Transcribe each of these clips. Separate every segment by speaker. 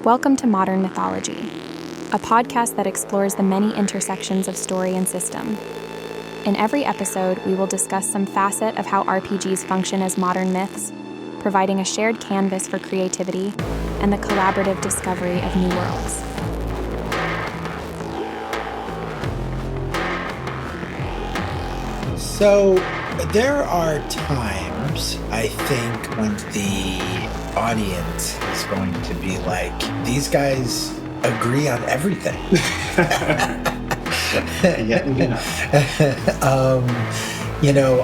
Speaker 1: Welcome to Modern Mythology, a podcast that explores the many intersections of story and system. In every episode, we will discuss some facet of how RPGs function as modern myths, providing a shared canvas for creativity and the collaborative discovery of new worlds.
Speaker 2: So there are times, I think, when the audience is going to be like, these guys agree on everything.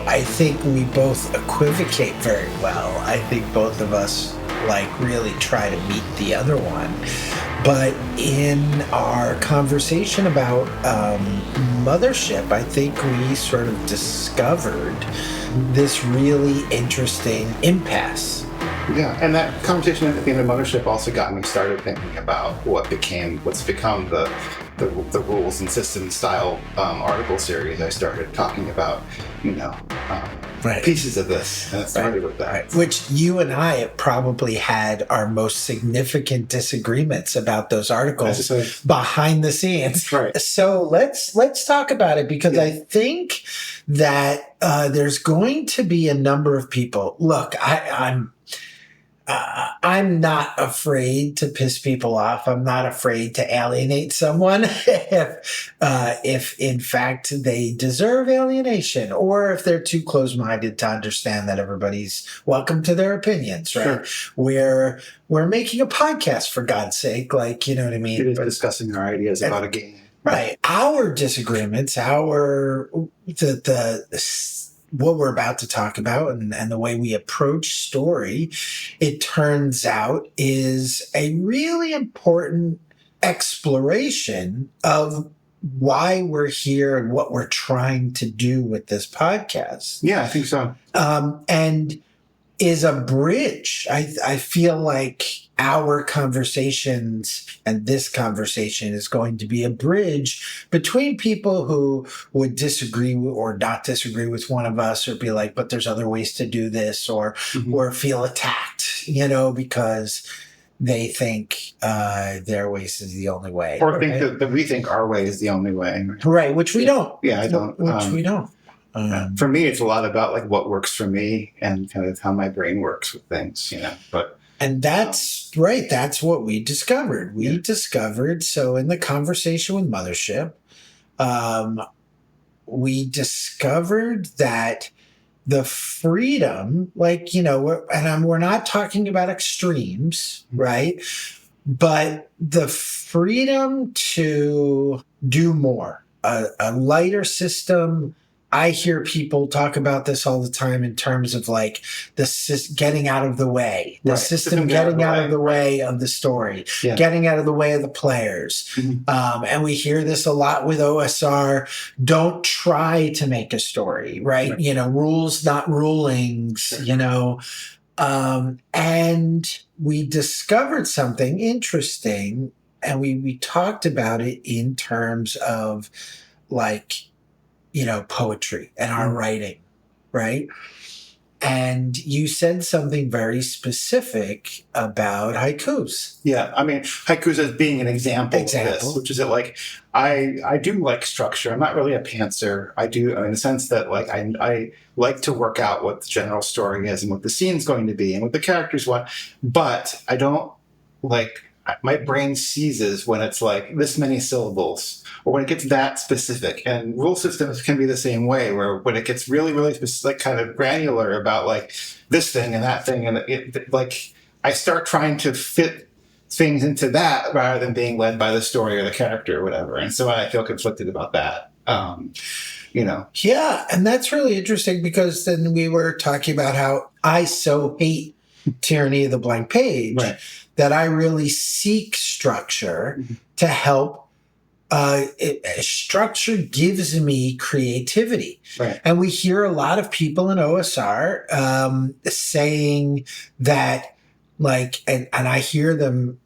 Speaker 2: I think we both equivocate very well. I think both of us really try to meet the other one. But in our conversation about Mothership, I think we sort of discovered this really interesting impasse.
Speaker 3: Yeah, and that conversation at the end of Mothership also got me started thinking about what's become the rules and system style article series. I started talking about, pieces of this, and it started with that.
Speaker 2: Right. Which you and I have probably had our most significant disagreements about those articles behind the scenes.
Speaker 3: Right.
Speaker 2: So let's talk about it, because I think that there's going to be a number of people. Look, I'm not afraid to piss people off. I'm not afraid to alienate someone if in fact they deserve alienation, or if they're too close-minded to understand that everybody's welcome to their opinions, right? Sure. We're making a podcast, for God's sake, you know what I mean?
Speaker 3: It is discussing our ideas about a game.
Speaker 2: Right. Our disagreements, what we're about to talk about and the way we approach story, it turns out, is a really important exploration of why we're here and what we're trying to do with this podcast.
Speaker 3: Yeah, I think so.
Speaker 2: And is a bridge. I feel like our conversations and this conversation is going to be a bridge between people who would disagree or not disagree with one of us, or be like, but there's other ways to do this, or feel attacked, because they think their ways is the only way.
Speaker 3: Or think that we think our way is the only way.
Speaker 2: Right, which we don't.
Speaker 3: Yeah, I don't.
Speaker 2: Which we don't.
Speaker 3: For me, it's a lot about what works for me and kind of how my brain works with things,
Speaker 2: And that's right. That's what we discovered. We discovered, so in the conversation with Mothership, we discovered that the freedom, we're not talking about extremes, right? But the freedom to do more, a lighter system. I hear people talk about this all the time in terms of getting out of the way, the system getting out of the way of the story, getting out of the way of the players. And we hear this a lot with OSR. Don't try to make a story, right? Rules, not rulings, and we discovered something interesting, and we talked about it in terms of poetry and our writing, right? And you said something very specific about haikus.
Speaker 3: Yeah, I mean, haikus as being an example of this, which is that, I do like structure. I'm not really a pantser. I do, in the sense that, I like to work out what the general story is and what the scene's going to be and what the characters want, but I don't my brain seizes when it's this many syllables, or when it gets that specific. And rule systems can be the same way, where when it gets really, really specific, kind of granular about this thing and that thing, and I start trying to fit things into that rather than being led by the story or the character or whatever. And so I feel conflicted about that.
Speaker 2: Yeah, and that's really interesting, because then we were talking about how I so hate Tyranny of the Blank Page, right, that I really seek structure to help. Structure gives me creativity.
Speaker 3: Right.
Speaker 2: And we hear a lot of people in OSR saying that, and I hear them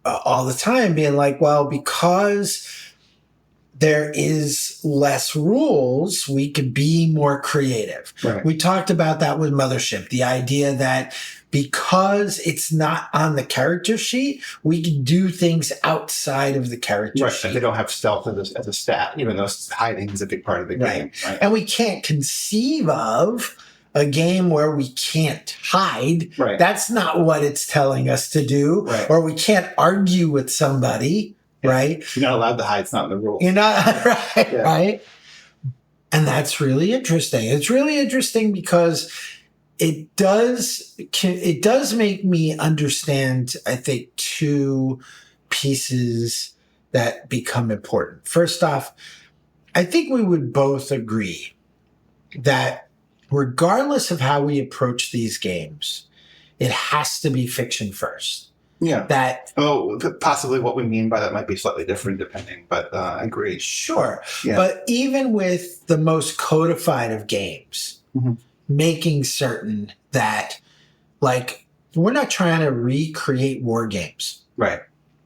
Speaker 2: all the time being well, because there is less rules, we can be more creative.
Speaker 3: Right.
Speaker 2: We talked about that with Mothership, the idea that because it's not on the character sheet, we can do things outside of the character sheet.
Speaker 3: They don't have stealth as a stat, even though hiding is a big part of the game. Right.
Speaker 2: And we can't conceive of a game where we can't hide.
Speaker 3: Right.
Speaker 2: That's not what it's telling us to do.
Speaker 3: Right.
Speaker 2: Or we can't argue with somebody. Yeah. Right.
Speaker 3: You're not allowed to hide. It's not in the rules.
Speaker 2: You're not right. Yeah. Right. And that's really interesting. It's really interesting because it does make me understand, I think, two pieces that become important. First off, I think we would both agree that regardless of how we approach these games, it has to be fiction first.
Speaker 3: Yeah.
Speaker 2: That
Speaker 3: possibly what we mean by that might be slightly different depending, but I agree.
Speaker 2: Sure. Yeah. But even with the most codified of games, making certain that, like, we're not trying to recreate war games.
Speaker 3: Right.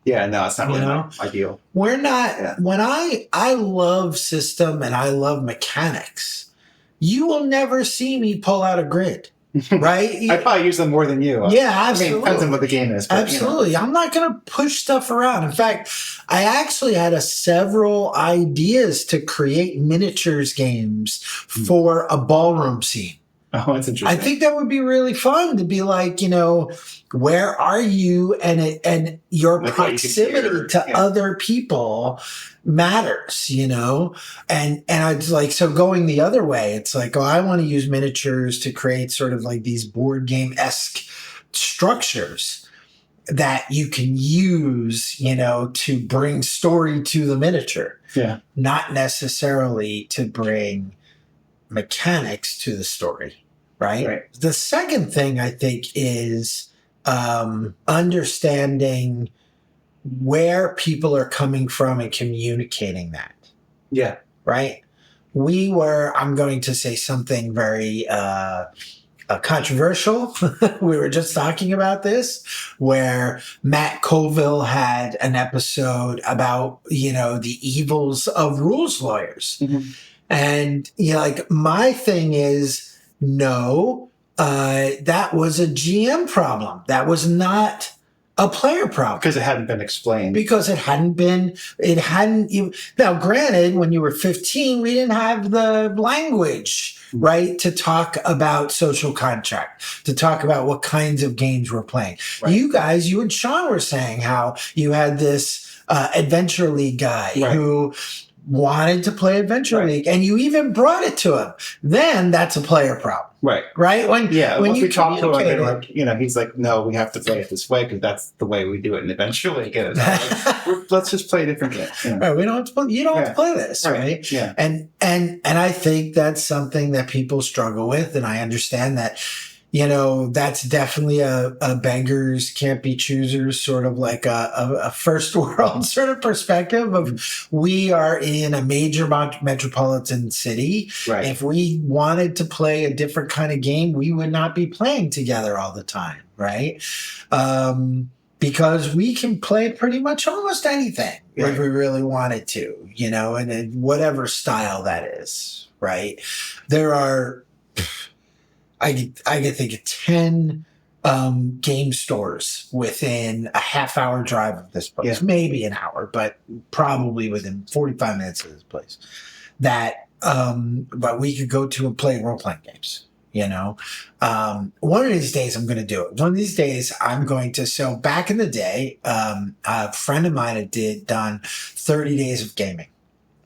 Speaker 3: Yeah, no, it's not really ideal.
Speaker 2: We're not, when I love system and I love mechanics, you will never see me pull out a grid, right?
Speaker 3: I probably use them more than you.
Speaker 2: Yeah, absolutely.
Speaker 3: I mean, it depends on what the game is. But,
Speaker 2: absolutely. I'm not going to push stuff around. In fact, I actually had several ideas to create miniatures games for a ballroom scene.
Speaker 3: Oh, that's interesting.
Speaker 2: I think that would be really fun to be like, where are you? And your proximity to other people matters, and I'd like, so going the other way, it's like, I want to use miniatures to create sort of like these board game-esque structures that you can use, to bring story to the miniature.
Speaker 3: Yeah.
Speaker 2: Not necessarily to bring mechanics to the story, right? The second thing I think is understanding where people are coming from and communicating that.
Speaker 3: Yeah.
Speaker 2: Right? I'm going to say something very controversial. We were just talking about this, where Matt Colville had an episode about, the evils of rules lawyers. And, like, my thing is, no, that was a GM problem. That was not a player problem.
Speaker 3: Because it hadn't been explained.
Speaker 2: Now, granted, when you were 15, we didn't have the language, right, to talk about social contract, to talk about what kinds of games we're playing. Right. You and Sean were saying how you had this Adventure League guy who wanted to play Adventure League, and you even brought it to him. Then that's a player problem. Right? When
Speaker 3: we talk to him, like, he's like, no, we have to play it this way because that's the way we do it in Adventure League. Let's just play a different game.
Speaker 2: Right? We don't have to play. You don't have to play this, right?
Speaker 3: Yeah.
Speaker 2: And I think that's something that people struggle with, and I understand that. That's definitely a beggars can't be choosers, sort of like a first world sort of perspective of, we are in a major metropolitan city.
Speaker 3: Right.
Speaker 2: If we wanted to play a different kind of game, we would not be playing together all the time. Right. Because we can play pretty much almost anything if we really wanted to, and in whatever style that is. Right. There are, I could think of 10 game stores within a half-hour drive of this place, maybe an hour, but probably within 45 minutes of this place. But we could go to and play role-playing games. One of these days I'm going to do it. One of these days I'm going to. So back in the day, a friend of mine had done 30 days of gaming.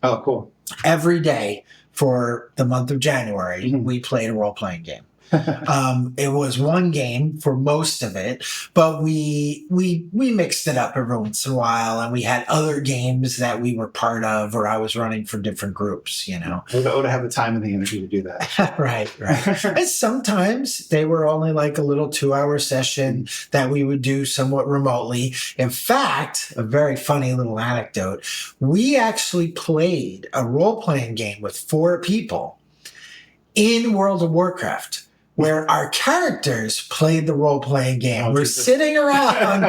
Speaker 3: Oh, cool!
Speaker 2: Every day for the month of January, we played a role-playing game. It was one game for most of it, but we mixed it up every once in a while, and we had other games that we were part of, or I was running for different groups,
Speaker 3: We would have the time and the energy to do that.
Speaker 2: Right. And sometimes they were only like a little 2-hour session that we would do somewhat remotely. In fact, a very funny little anecdote, we actually played a role-playing game with 4 people in World of Warcraft. where our characters played the role-playing game. We're sitting around,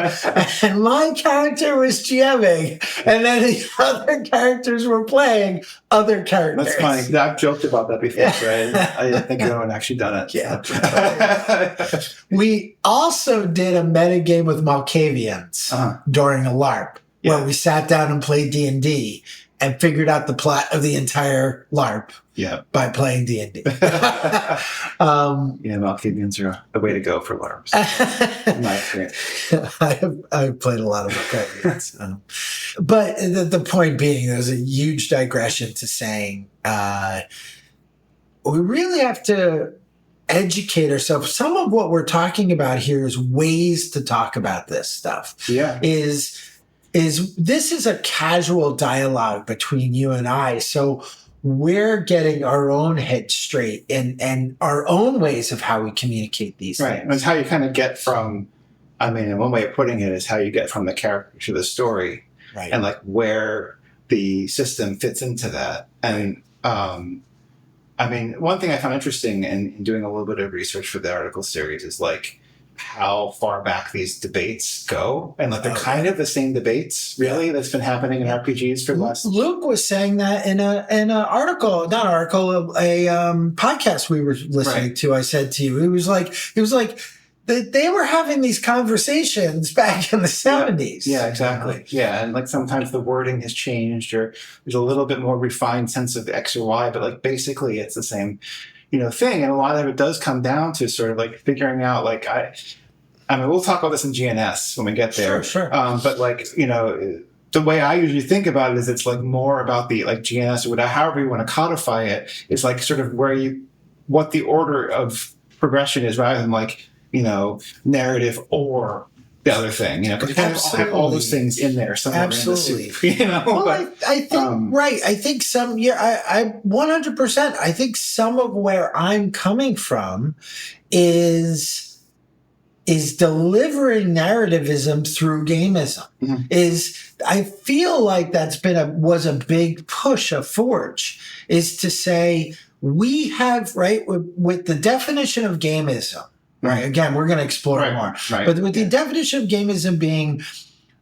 Speaker 2: and my character was GMing, and then the other characters were playing other characters.
Speaker 3: That's funny. I've joked about that before, right? I didn't think anyone had actually done it.
Speaker 2: Yeah. We also did a metagame with Malkavians during a LARP, where we sat down and played D&D and figured out the plot of the entire LARP. By playing D&D.
Speaker 3: Malkavians are the way to go for LARPs. In my experience.
Speaker 2: I've played a lot of Malkavians. But the point being, there's a huge digression to saying we really have to educate ourselves. Some of what we're talking about here is ways to talk about this stuff. Is this is a casual dialogue between you and I. So we're getting our own head straight and our own ways of how we communicate these things.
Speaker 3: Right. It's how you kind of get from, one way of putting it is how you get from the character to the story.
Speaker 2: Right.
Speaker 3: And like where the system fits into that. And, one thing I found interesting in doing a little bit of research for the article series is like how far back these debates go. And like they're kind of the same debates, really, that's been happening in RPGs for the last...
Speaker 2: Luke was saying that in a podcast we were listening to. I said to you, he was like they were having these conversations back in the 70s.
Speaker 3: Yeah, exactly. Yeah, and like sometimes the wording has changed or there's a little bit more refined sense of X or Y, but like basically it's the same thing. And a lot of it does come down to sort of like figuring out like, we'll talk about this in GNS when we get there.
Speaker 2: Sure.
Speaker 3: But like, the way I usually think about it is it's like more about the like GNS or whatever, however you want to codify it. It's like sort of what the order of progression is rather than like, narrative or the other thing, because you kind of have all those things in there somewhere.
Speaker 2: Absolutely.
Speaker 3: In the soup,
Speaker 2: Well, I think, right. I think I 100%. I think some of where I'm coming from is delivering narrativism through gamism. I feel like that's was a big push of Forge, is to say we have, right, with the definition of gamism. Right. Again, we're going to explore more. Right. But with the definition of gamism being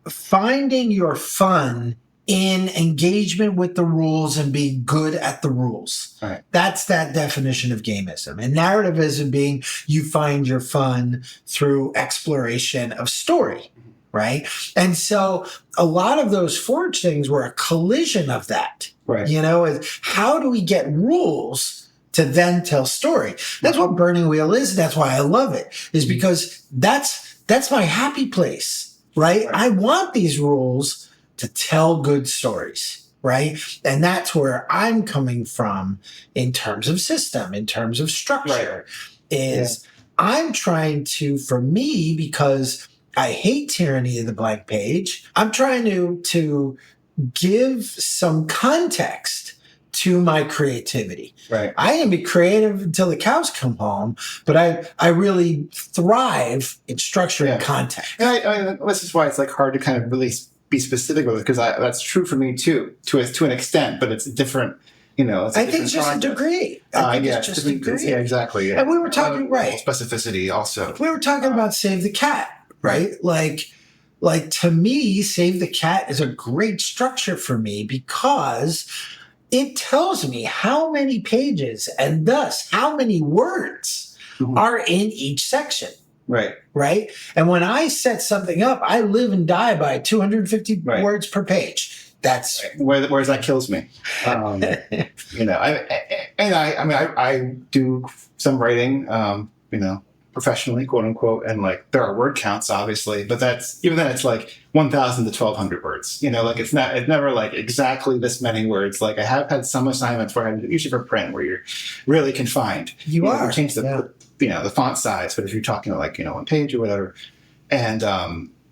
Speaker 2: finding your fun in engagement with the rules and being good at the rules.
Speaker 3: Right.
Speaker 2: That's that definition of gamism. And narrativism being you find your fun through exploration of story. Right. And so a lot of those Forge things were a collision of that.
Speaker 3: Right.
Speaker 2: How do we get rules to then tell story? That's what Burning Wheel is. That's why I love it, is because that's my happy place, right? I want these rules to tell good stories, right? And that's where I'm coming from in terms of system, in terms of structure, I'm trying to, for me, because I hate tyranny of the blank page, I'm trying to give some context to my creativity.
Speaker 3: Right.
Speaker 2: I can be creative until the cows come home, but I really thrive in structure and context.
Speaker 3: And this is why it's like hard to kind of really be specific with it, because that's true for me too, to an extent, but it's different. It's
Speaker 2: I think it's just a degree. It's just a degree.
Speaker 3: Yeah, exactly. Yeah.
Speaker 2: And we were talking
Speaker 3: specificity also.
Speaker 2: We were talking about Save the Cat, right? Like to me, Save the Cat is a great structure for me because it tells me how many pages and thus how many words are in each section.
Speaker 3: Right.
Speaker 2: Right. And when I set something up, I live and die by 250 words per page. That's
Speaker 3: whereas that kills me. I do some writing, professionally, quote unquote, and like there are word counts, obviously, but even then it's like 1,000 to 1,200 words. It's never like exactly this many words. Like I have had some assignments where usually for print where you're really confined. You change the font size, but if you're talking like 1 page or whatever, and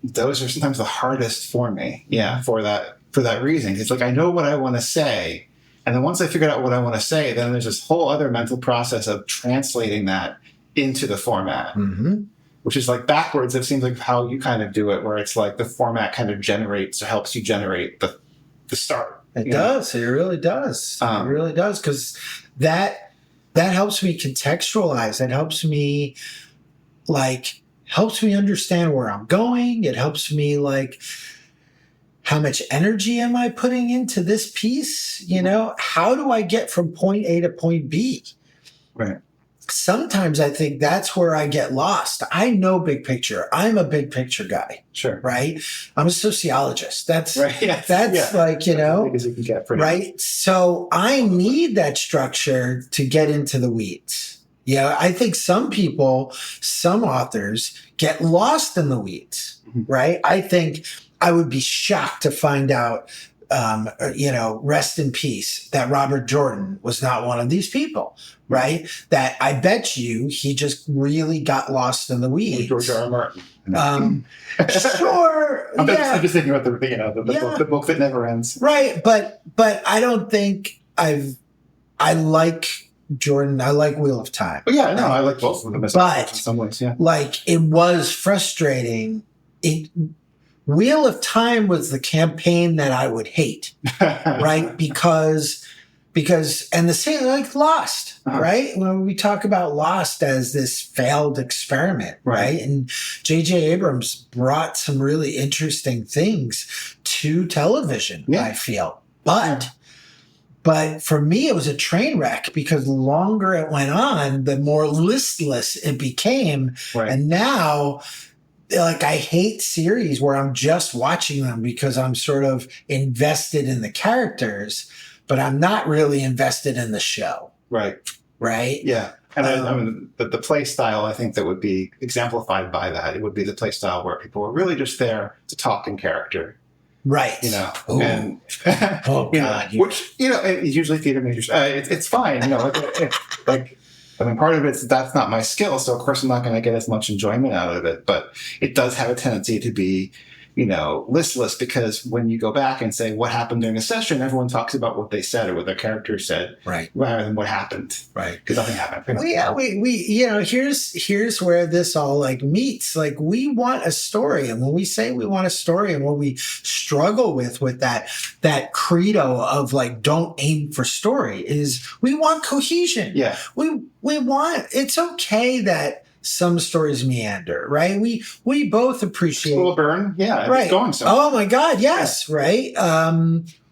Speaker 3: those are sometimes the hardest for me. Yeah, for that reason. It's like I know what I want to say, and then once I figured out what I want to say, then there's this whole other mental process of translating that into the format, which is like backwards. It seems like how you kind of do it, where it's like the format kind of generates or helps you generate the start.
Speaker 2: It does. It really does. It really does. Because that that helps me contextualize. That helps me understand where I'm going. It helps me how much energy am I putting into this piece? How do I get from point A to point B?
Speaker 3: Right.
Speaker 2: Sometimes I think that's where I get lost. I know big picture. I'm a big picture guy.
Speaker 3: Sure.
Speaker 2: Right. I'm a sociologist. That's
Speaker 3: right. Yes.
Speaker 2: That's
Speaker 3: as big as you can get,
Speaker 2: right. Much. So I need that structure to get into the weeds. Yeah, I think some authors get lost in the weeds, right? I think I would be shocked to find out, rest in peace, that Robert Jordan was not one of these people, right? That I bet you he just really got lost in the weeds.
Speaker 3: George R. R. Martin.
Speaker 2: Sure.
Speaker 3: I'm just thinking about the book that never ends.
Speaker 2: Right, but I don't think I like Jordan. I like Wheel of Time.
Speaker 3: Oh, yeah, no, I like both of them. But in some ways, yeah.
Speaker 2: It was frustrating. Wheel of Time was the campaign that I would hate, right? Because and the same Lost, right? When we talk about Lost as this failed experiment, right? And J.J. Abrams brought some really interesting things to television, I feel. But for me, it was a train wreck because the longer it went on, the more listless it became. Right. And now, I hate series where I'm just watching them because I'm sort of invested in the characters, but I'm not really invested in the show.
Speaker 3: Right.
Speaker 2: Right?
Speaker 3: Yeah. And I mean, the play style, I think that would be exemplified by that. It would be the play style where people are really just there to talk in character.
Speaker 2: Right.
Speaker 3: And
Speaker 2: God,
Speaker 3: which usually theater majors. It's fine. Part of it's that's not my skill, so of course I'm not going to get as much enjoyment out of it. But it does have a tendency to be, listless because when you go back and say what happened during a session, everyone talks about what they said or what their characters said,
Speaker 2: right,
Speaker 3: rather than what happened,
Speaker 2: right?
Speaker 3: Because nothing happened.
Speaker 2: Here's where this all meets. We want a story, and when we say we want a story, and what we struggle with that credo of don't aim for story is we want cohesion.
Speaker 3: Yeah,
Speaker 2: we want. It's okay that some stories meander, right? We both appreciate
Speaker 3: slow burn,
Speaker 2: right?
Speaker 3: It's going somewhere.
Speaker 2: Oh my God, yes, right.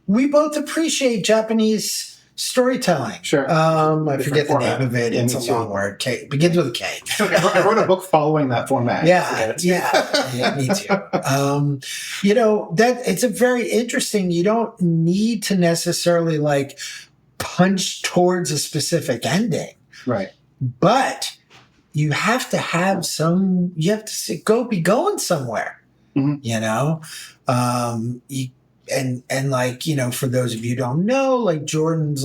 Speaker 2: We both appreciate Japanese storytelling.
Speaker 3: Sure.
Speaker 2: I forget the name of it. It's a long word. Begins with a K.
Speaker 3: I wrote a book following that format.
Speaker 2: Yeah, me too. That it's a very interesting. You don't need to necessarily punch towards a specific ending,
Speaker 3: right?
Speaker 2: But you have to have be going somewhere, for those of you who don't know, Jordan's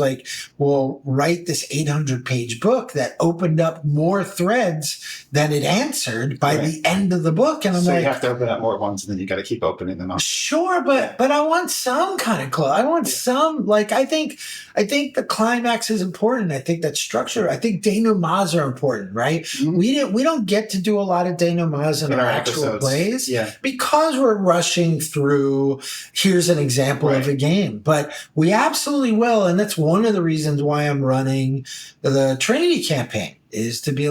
Speaker 2: will write this 800-page book that opened up more threads than it answered by the end of the book. And I'm
Speaker 3: you have to open up more ones and then you got to keep opening them up.
Speaker 2: Sure. But I want some kind of close. I want some, I think the climax is important. I think that structure, I think denouements are important, right? Mm-hmm. We don't get to do a lot of denouements in our actual plays because we're rushing through, here's an example of a game, but we absolutely will. And that's one of the reasons why I'm running the Trinity campaign is to be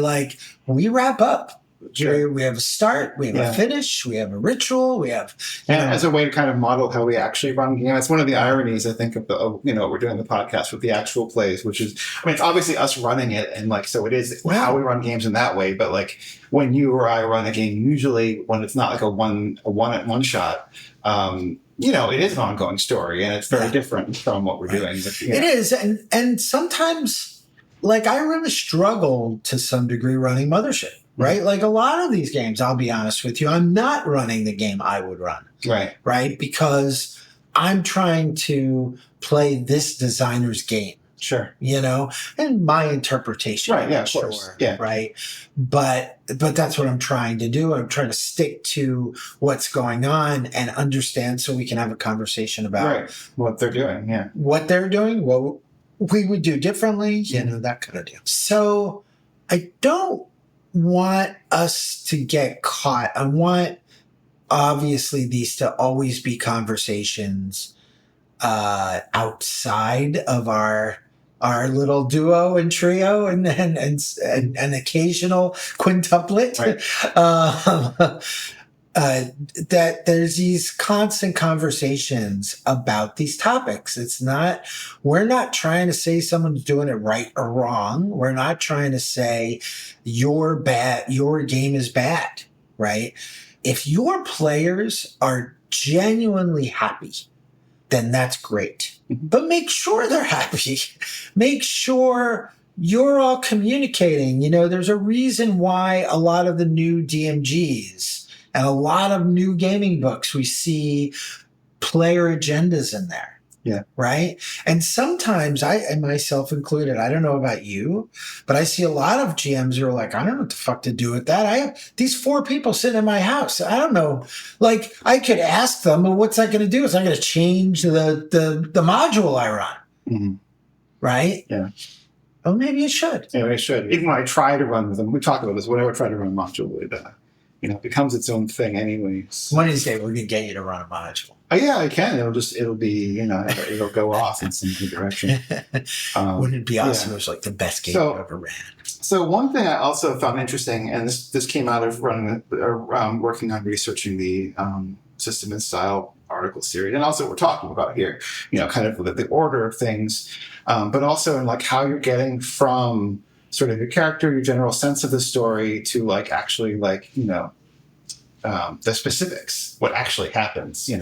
Speaker 2: we wrap up. Sure. We have a start, we have a finish, we have a ritual, we have...
Speaker 3: as a way to kind of model how we actually run games. That's one of the ironies, I think, of we're doing the podcast with the actual plays, which is, it's obviously us running it, and so it is how we run games in that way, but when you or I run a game, usually when it's not a one shot, it is an ongoing story, and it's very different from what we're doing. But,
Speaker 2: It is, and sometimes, I really struggle to some degree running Mothership. Right? A lot of these games, I'll be honest with you, I'm not running the game I would run.
Speaker 3: Right.
Speaker 2: Right? Because I'm trying to play this designer's game.
Speaker 3: Sure.
Speaker 2: And my interpretation.
Speaker 3: Right. Yeah, of course. Yeah.
Speaker 2: Right. But that's what I'm trying to do. I'm trying to stick to what's going on and understand so we can have a conversation about
Speaker 3: what they're doing. Yeah.
Speaker 2: What they're doing, what we would do differently, that kind of deal. So I don't want us to get caught. I want, obviously, these to always be conversations outside of our our little duo and trio and an occasional quintuplet.
Speaker 3: Right.
Speaker 2: That there's these constant conversations about these topics. We're not trying to say someone's doing it right or wrong. We're not trying to say you're bad, your game is bad, right? If your players are genuinely happy, then that's great. But make sure they're happy. Make sure you're all communicating. There's a reason why a lot of the new DMGs and a lot of new gaming books, we see player agendas in there.
Speaker 3: Yeah.
Speaker 2: Right. And sometimes and myself included, I don't know about you, but I see a lot of GMs who are like, I don't know what the fuck to do with that. I have these 4 people sitting in my house. I don't know. Like, I could ask them, but what's that going to do? It's not going to change the module I run.
Speaker 3: Mm-hmm.
Speaker 2: Right.
Speaker 3: Yeah.
Speaker 2: Oh, maybe it should.
Speaker 3: Yeah, it should. Even when I try to run with them, we talk about this, whenever I try to run a module, it becomes its own thing anyways.
Speaker 2: One of these days, we're going to get you to run a module.
Speaker 3: Oh, yeah, I can. It'll be, it'll go off in some good direction.
Speaker 2: Wouldn't it be awesome? It was like the best game I've ever ran.
Speaker 3: So one thing I also found interesting, and this came out of working on researching the System and Style article series, and also what we're talking about here, kind of the order of things, but also in like how you're getting from sort of your character, your general sense of the story, to like actually like the specifics, what actually happens. Is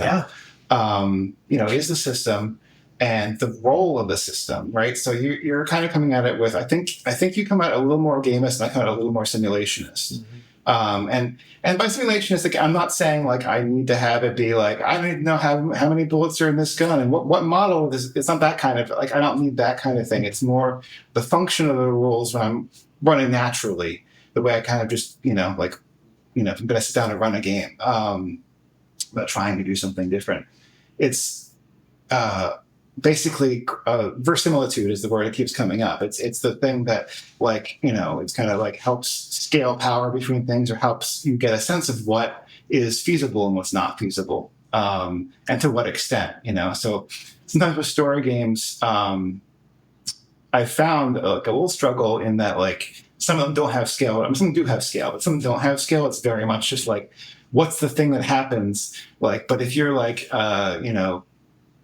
Speaker 3: the system and the role of the system, right? So you're kind of coming at it with I think you come at it a little more gamist, and I come at it a little more simulationist. Mm-hmm. And by simulationist, like, I'm not saying like I need to have it be like I need to know how many bullets are in this gun and what model is. It's not that kind of like I don't need that kind of thing. It's more the function of the rules when I'm running naturally, the way I kind of just if I'm going to sit down and run a game, but trying to do something different. It's basically verisimilitude is the word that keeps coming up. It's the thing that it's kind of like helps scale power between things, or helps you get a sense of what is feasible and what's not feasible, and to what extent. So sometimes with story games, I found a little struggle in that like some of them don't have scale. I mean, some do have scale, but some don't have scale. It's very much just like, what's the thing that happens? Like, but if you're like,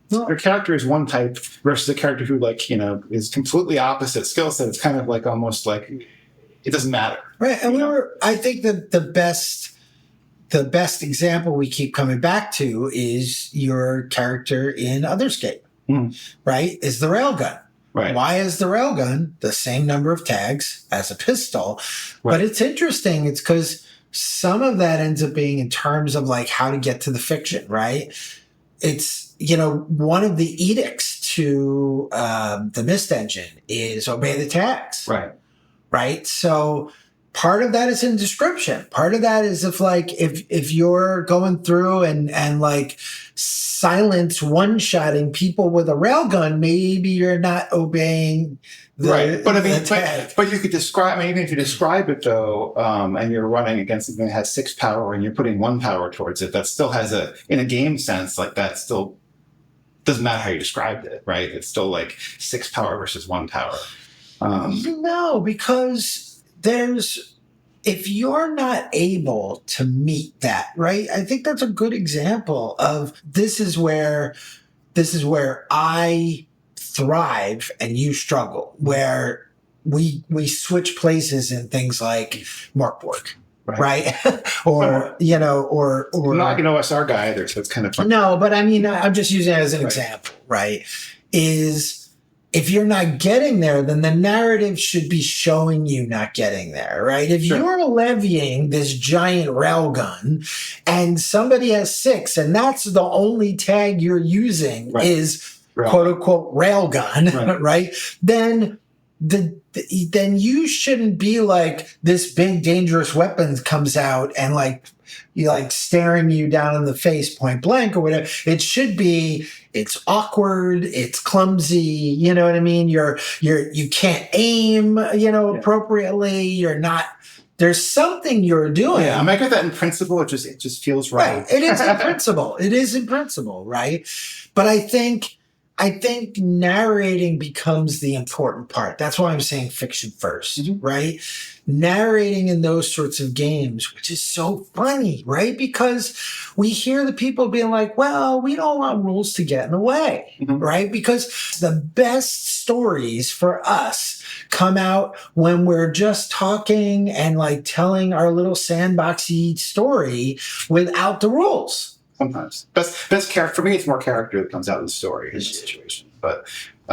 Speaker 3: your character is one type versus a character who is completely opposite skill set, it's kind of like almost like it doesn't matter. Right.
Speaker 2: And I think that the best example we keep coming back to is your character in Otherscape, right? Is the railgun.
Speaker 3: Right.
Speaker 2: Why is the railgun the same number of tags as a pistol? Right. But it's interesting. It's because some of that ends up being in terms of like how to get to the fiction, right? It's, one of the edicts to the Mist engine is obey the tags.
Speaker 3: Right.
Speaker 2: Right. So part of that is in description. Part of that is if you're going through and like silence one-shotting people with a railgun, maybe you're not obeying
Speaker 3: right. But I mean, but you could describe, even if you describe it though, and you're running against something that has 6 power and you're putting 1 power towards it, that still has in a game sense, like that still doesn't matter how you described it, right? It's still like 6 power versus 1 power.
Speaker 2: No, because if you're not able to meet that, right? I think that's a good example of this is where I thrive and you struggle, where we switch places in things like Markborg. Right. or
Speaker 3: I'm not an OSR guy either, so it's kind of fun.
Speaker 2: No, but I mean, I'm just using it as an example, right? Is if you're not getting there, then the narrative should be showing you not getting there, right? If you're levying this giant railgun and somebody has 6 and that's the only tag you're using is quote unquote railgun, right? Then you shouldn't be like this big dangerous weapon comes out and staring you down in the face point blank or whatever. It should be, it's awkward, it's clumsy, you know what I mean? You can't aim, appropriately. You're not, there's something you're doing.
Speaker 3: Yeah, I might get that in principle. It just feels right.
Speaker 2: It is in principle. It is in principle, right? But I think I think narrating becomes the important part. That's why I'm saying fiction first, right? Narrating in those sorts of games, which is so funny, right? Because we hear the people being like, well, we don't want rules to get in the way, right? Because the best stories for us come out when we're just talking and like telling our little sandboxy story without the rules.
Speaker 3: Sometimes best character for me, it's more character that comes out of the story in this situation. But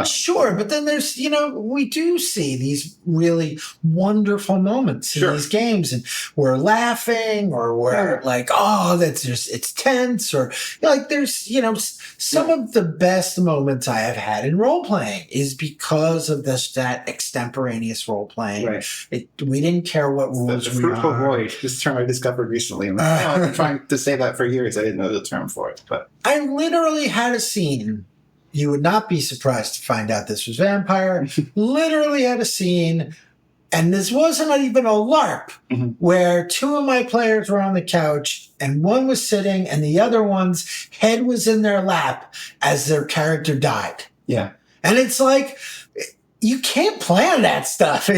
Speaker 2: sure, but then there's we do see these really wonderful moments in these games, and we're laughing, or we're like, oh, it's tense, or like there's some of the best moments I have had in role playing is because of that extemporaneous role playing.
Speaker 3: Right.
Speaker 2: We didn't care what rules
Speaker 3: the
Speaker 2: we
Speaker 3: fruitful
Speaker 2: are.
Speaker 3: void, this term I discovered recently. I've been trying to say that for years. I didn't know the term for it, but
Speaker 2: I literally had a scene. You would not be surprised to find out this was vampire. Literally had a scene, and this wasn't even a LARP, where two of my players were on the couch, and one was sitting, and the other one's head was in their lap as their character died.
Speaker 3: Yeah.
Speaker 2: And it's like, you can't plan that stuff. You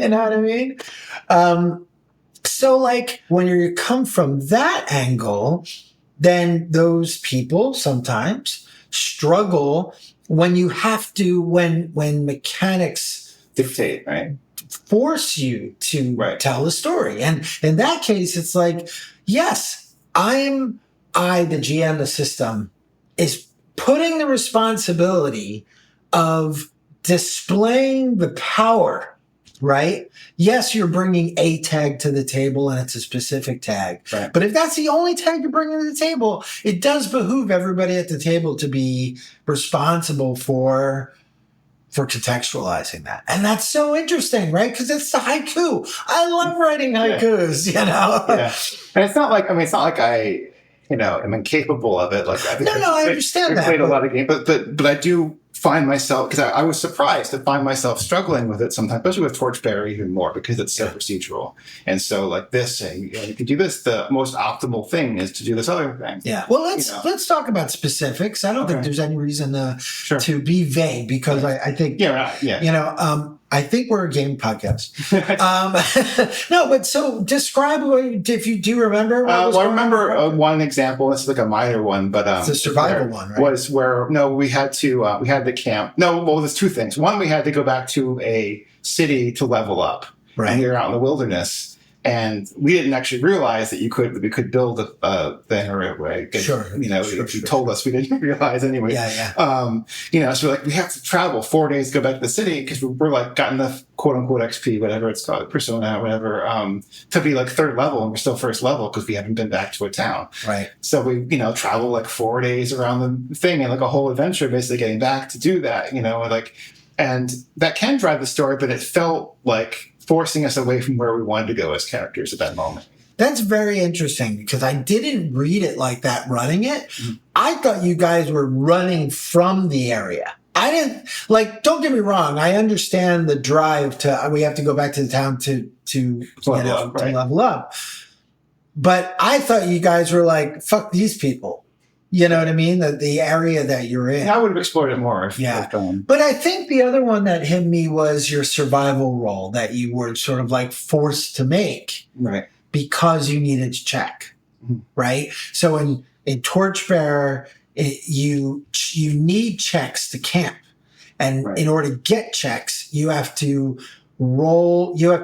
Speaker 2: know what I mean? So like when you come from that angle, then those people sometimes struggle when you have to, when mechanics
Speaker 3: dictate, right?
Speaker 2: Force you to tell the story. And in that case, it's like, yes, the GM, the system, is putting the responsibility of displaying the power, right? Yes, you're bringing a tag to the table and it's a specific tag.
Speaker 3: Right.
Speaker 2: But if that's the only tag you're bringing to the table, it does behoove everybody at the table to be responsible for contextualizing that. And that's so interesting, right? Because it's the haiku. I love writing haikus,
Speaker 3: Yeah. And it's not like I, am incapable of it. Like
Speaker 2: I understand that.
Speaker 3: I played a lot of games, but I do find myself, because I was surprised to find myself struggling with it sometimes, especially with Torchbearer even more, because it's so procedural. And so like this, you can do this, the most optimal thing is to do this other thing.
Speaker 2: Yeah. Well, let's talk about specifics. I don't think there's any reason to be vague, because I think, I think we're a game podcast. No, but so describe if you do remember.
Speaker 3: I remember one example. It's like a minor one, but
Speaker 2: it's a survival one, right?
Speaker 3: Was where we had to camp. No, well, there's two things. One, we had to go back to a city to level up.
Speaker 2: Right.
Speaker 3: And we were out in the wilderness. And we didn't actually realize that we could build a thing or a way. If you told us, we didn't realize anyway.
Speaker 2: Yeah.
Speaker 3: So like we have to travel 4 days to go back to the city because we're like got enough quote unquote XP, whatever it's called, persona, whatever, to be like third level, and we're still first level because we haven't been back to a town.
Speaker 2: Right.
Speaker 3: So we travel like 4 days around the thing and like a whole adventure, basically getting back to do that. And that can drive the story, but it felt like forcing us away from where we wanted to go as characters at that moment.
Speaker 2: That's very interesting, because I didn't read it like that running it. I thought you guys were running from the area. I didn't, don't get me wrong, I understand the drive we have to go back to the town to level up. But I thought you guys were like, fuck these people. You know what I mean? The area that you're in.
Speaker 3: Yeah, I would have explored it more.
Speaker 2: But I think the other one that hit me was your survival role that you were sort of like forced to make.
Speaker 3: Right.
Speaker 2: Because you needed to check. Right? So in Torchbearer, you need checks to camp. And in order to get checks, you have to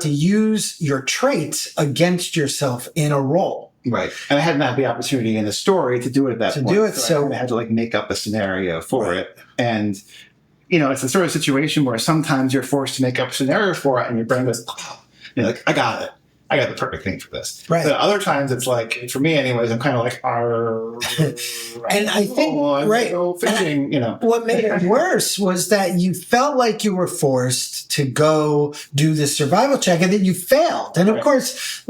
Speaker 2: use your traits against yourself in a roll.
Speaker 3: Right. And I hadn't had the opportunity in the story to do it at that point.
Speaker 2: Do it,
Speaker 3: so I had to make up a scenario for it. And, it's the sort of situation where sometimes you're forced to make up a scenario for it and your brain goes, you're like, I got it. I got the perfect thing for this.
Speaker 2: Right.
Speaker 3: But other times it's like, for me anyways, I'm kind of like,
Speaker 2: and I think,
Speaker 3: go fishing,
Speaker 2: What made it worse was that you felt like you were forced to go do this survival check, and then you failed. And of course,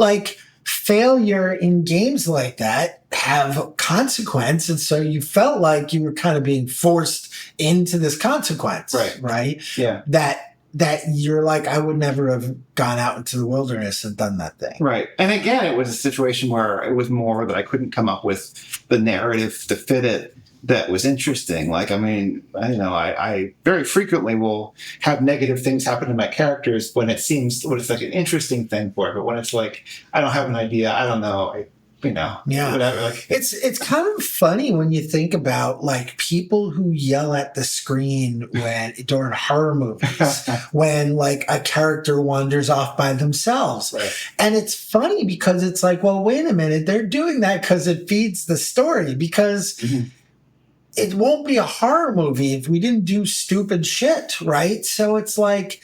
Speaker 2: failure in games like that have consequence, and so you felt like you were kind of being forced into this consequence, right?
Speaker 3: Yeah.
Speaker 2: That you're like, I would never have gone out into the wilderness and done that thing.
Speaker 3: Right. And again, it was a situation where it was more that I couldn't come up with the narrative to fit it that was interesting. Like, I mean, I very frequently will have negative things happen to my characters when it's like an interesting thing for it. But when it's like, I don't have an idea, I don't know, whatever. Like,
Speaker 2: it's kind of funny when you think about like people who yell at the screen during horror movies when like a character wanders off by themselves.
Speaker 3: Right.
Speaker 2: And it's funny because it's like, well, wait a minute, they're doing that because it feeds the story, because it won't be a horror movie if we didn't do stupid shit, right? So it's like,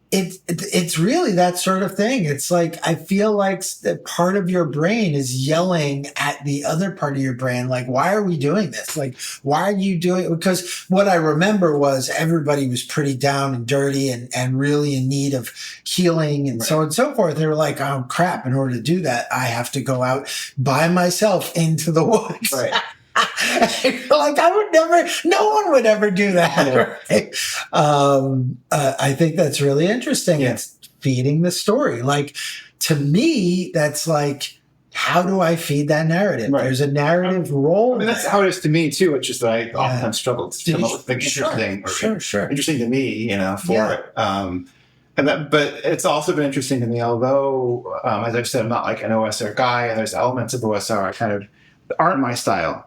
Speaker 2: it's really that sort of thing. It's like, I feel like that part of your brain is yelling at the other part of your brain, like, why are we doing this? Like, why are you doing it? Because what I remember was everybody was pretty down and dirty and really in need of healing and so on and so forth. They were like, oh crap, in order to do that, I have to go out by myself into the woods.
Speaker 3: Right.
Speaker 2: Like no one would ever do that.
Speaker 3: Yeah.
Speaker 2: Right? I think that's really interesting.
Speaker 3: Yeah.
Speaker 2: It's feeding the story. Like, to me, that's like, how do I feed that narrative?
Speaker 3: Right.
Speaker 2: There's a narrative role.
Speaker 3: I mean, that's how it is to me too. It's just that I oftentimes struggle to come up with things interesting to me, for it. But it's also been interesting to me, although, as I've said, I'm not like an OSR guy, and there's elements of OSR aren't my style.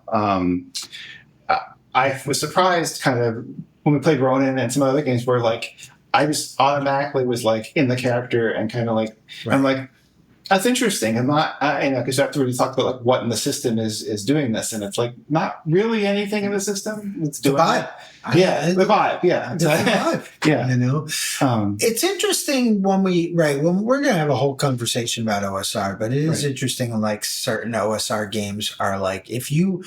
Speaker 3: I was surprised kind of when we played Ronin and some other games where like I just automatically was like in the character and kind of like, I'm like, that's interesting. I'm not, because afterwards we talked about like what in the system is doing this, and it's like not really anything in the system. It's doing
Speaker 2: the vibe.
Speaker 3: The vibe. Yeah,
Speaker 2: it's the vibe.
Speaker 3: Yeah,
Speaker 2: it's interesting when we're gonna have a whole conversation about OSR, but it is interesting when like certain OSR games are like, if you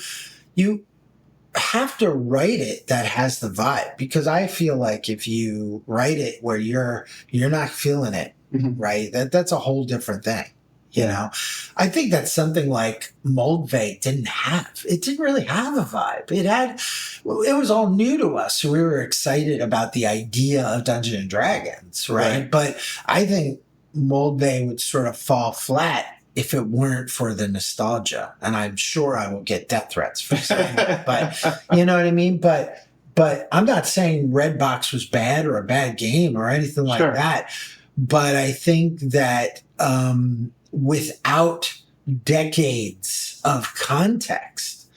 Speaker 2: have to write it that has the vibe, because I feel like if you write it where you're not feeling it, right, that's a whole different thing. I think that's something like Moldvay didn't have. It didn't really have a vibe. It was all new to us. So we were excited about the idea of Dungeons and Dragons, right? But I think Moldvay would sort of fall flat if it weren't for the nostalgia. And I'm sure I will get death threats for saying that. But you know what I mean? But I'm not saying Redbox was bad or a bad game or anything like that. But I think that without decades of context,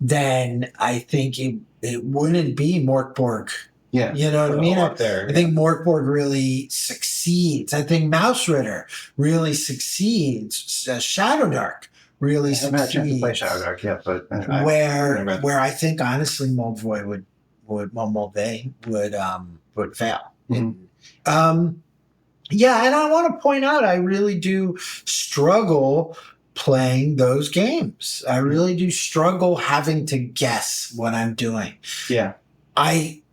Speaker 2: then I think it wouldn't be Morkborg.
Speaker 3: Yeah.
Speaker 2: You know what I mean? I think Morkborg really succeeds. I think Mouse Ritter really succeeds. Shadow Dark really succeeds.
Speaker 3: I haven't had a chance to play Shadow Dark yet, but
Speaker 2: where I think honestly Moldvay would fail. Yeah, and I want to point out, I really do struggle playing those games. I really do struggle having to guess what I'm doing.
Speaker 3: Yeah.
Speaker 2: I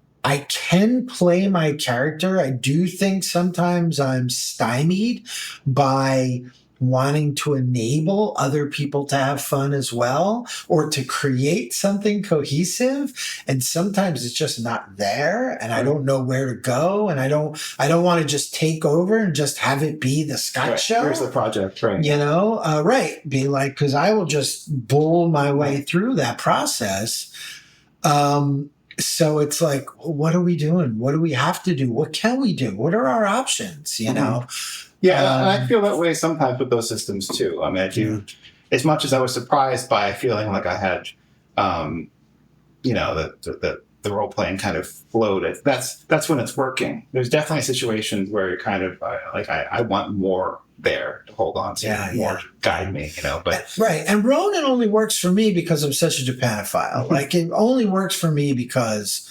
Speaker 2: can play my character. I do think sometimes I'm stymied by wanting to enable other people to have fun as well, or to create something cohesive. And sometimes it's just not there, and I don't know where to go. And I don't want to just take over and just have it be the Scott show.
Speaker 3: Here's the project, right?
Speaker 2: Be like, because I will just bull my way through that process. So it's like, what are we doing? What do we have to do? What can we do? What are our options?
Speaker 3: Yeah, and I feel that way sometimes with those systems too. I mean, I do, as much as I was surprised by feeling like I had, the role playing kind of flowed. That's when it's working. There's definitely situations where you're kind of I want more there to hold on to, more to guide me. But
Speaker 2: right. And Ronin only works for me because I'm such a Japanophile. Like, it only works for me because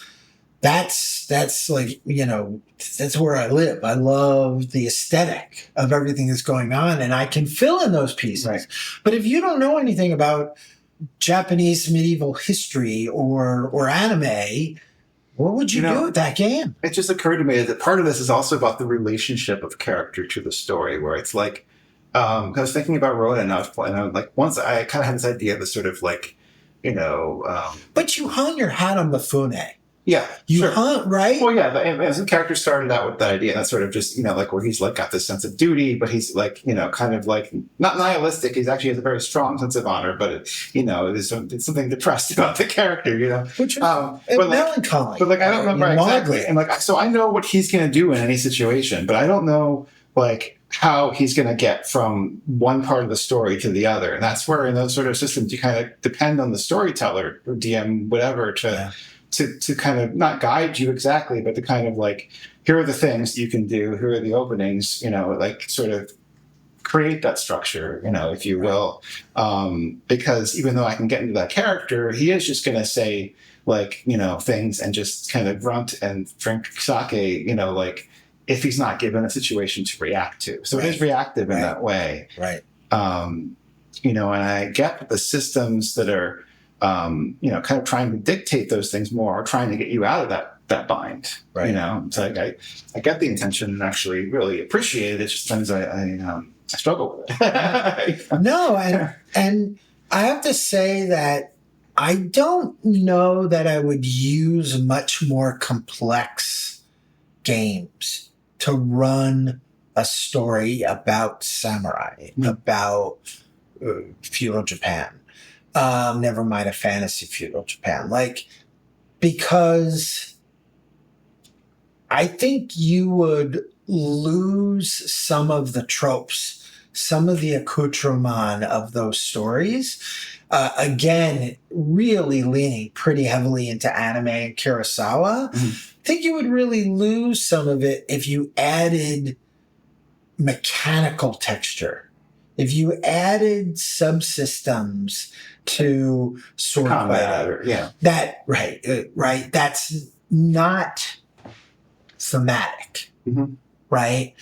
Speaker 2: that's like, that's where I live. I love the aesthetic of everything that's going on, and I can fill in those pieces.
Speaker 3: Right.
Speaker 2: But if you don't know anything about Japanese medieval history or anime, what would you do with that game?
Speaker 3: It just occurred to me that part of this is also about the relationship of character to the story, where it's like, I was thinking about Ronin, and I was playing, and once I kind of had this idea of this sort of like,
Speaker 2: But you hung your hat on Mifune.
Speaker 3: Yeah,
Speaker 2: you hunt, right?
Speaker 3: Well, yeah, and some characters started out with that idea. That's sort of just, like where he's like got this sense of duty, but he's like, kind of like not nihilistic. He's actually has a very strong sense of honor, but it's something depressed about the character,
Speaker 2: Which is
Speaker 3: but
Speaker 2: melancholy.
Speaker 3: But like I don't remember exactly, and like so I know what he's going to do in any situation, but I don't know like how he's going to get from one part of the story to the other, and that's where in those sort of systems you kind of depend on the storyteller or DM, whatever, to kind of not guide you exactly, but to kind of like, here are the things you can do, here are the openings, like sort of create that structure, if you will. Because even though I can get into that character, he is just going to say like, things and just kind of grunt and drink sake, like if he's not given a situation to react to. So it is reactive in that way.
Speaker 2: Right.
Speaker 3: And I get the systems that are, kind of trying to dictate those things more, or trying to get you out of that bind.
Speaker 2: Right.
Speaker 3: So I get the intention and actually really appreciate it. It's just sometimes I struggle with it.
Speaker 2: No, and I have to say that I don't know that I would use much more complex games to run a story about samurai, about feudal Japan. Never mind a fantasy feudal Japan. Because I think you would lose some of the tropes, some of the accoutrement of those stories. Again, really leaning pretty heavily into anime and Kurosawa. I think you would really lose some of it if you added mechanical texture. If you added subsystems to sword fighting, that's not thematic, right?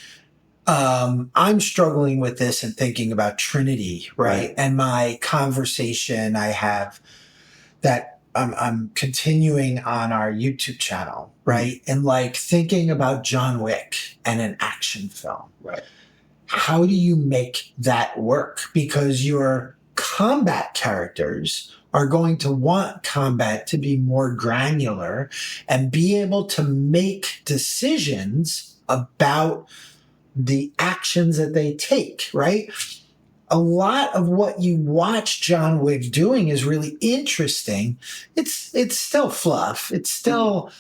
Speaker 2: I'm struggling with this and thinking about Trinity, right? And my conversation I have that I'm continuing on our YouTube channel, right? And like thinking about John Wick and an action film,
Speaker 3: right?
Speaker 2: How do you make that work? Because your combat characters are going to want combat to be more granular and be able to make decisions about the actions that they take, right? A lot of what you watch John Wick doing is really interesting. It's still fluff. It's still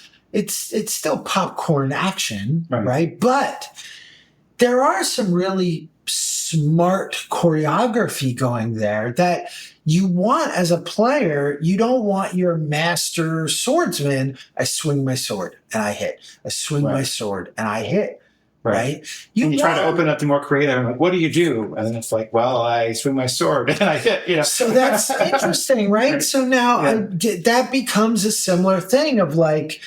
Speaker 2: popcorn action, right? But there are some really smart choreography going there that you want as a player. You don't want your master swordsman. I swing my sword and I hit. I swing my sword and I hit. Right.
Speaker 3: You try to open up to more creative. I'm like, what do you do? And then it's like, well, I swing my sword and I hit,
Speaker 2: So that's interesting, right? So now that becomes a similar thing of like,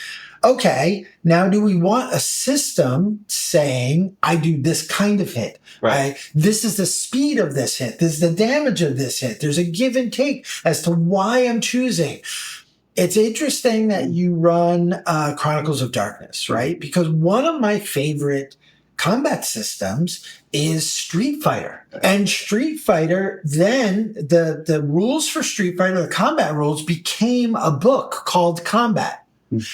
Speaker 2: okay, now do we want a system saying, I do this kind of hit? Right. This is the speed of this hit. This is the damage of this hit. There's a give and take as to why I'm choosing. It's interesting that you run Chronicles of Darkness, right? Because one of my favorite combat systems is Street Fighter. And Street Fighter, then the rules for Street Fighter, the combat rules, became a book called Combat.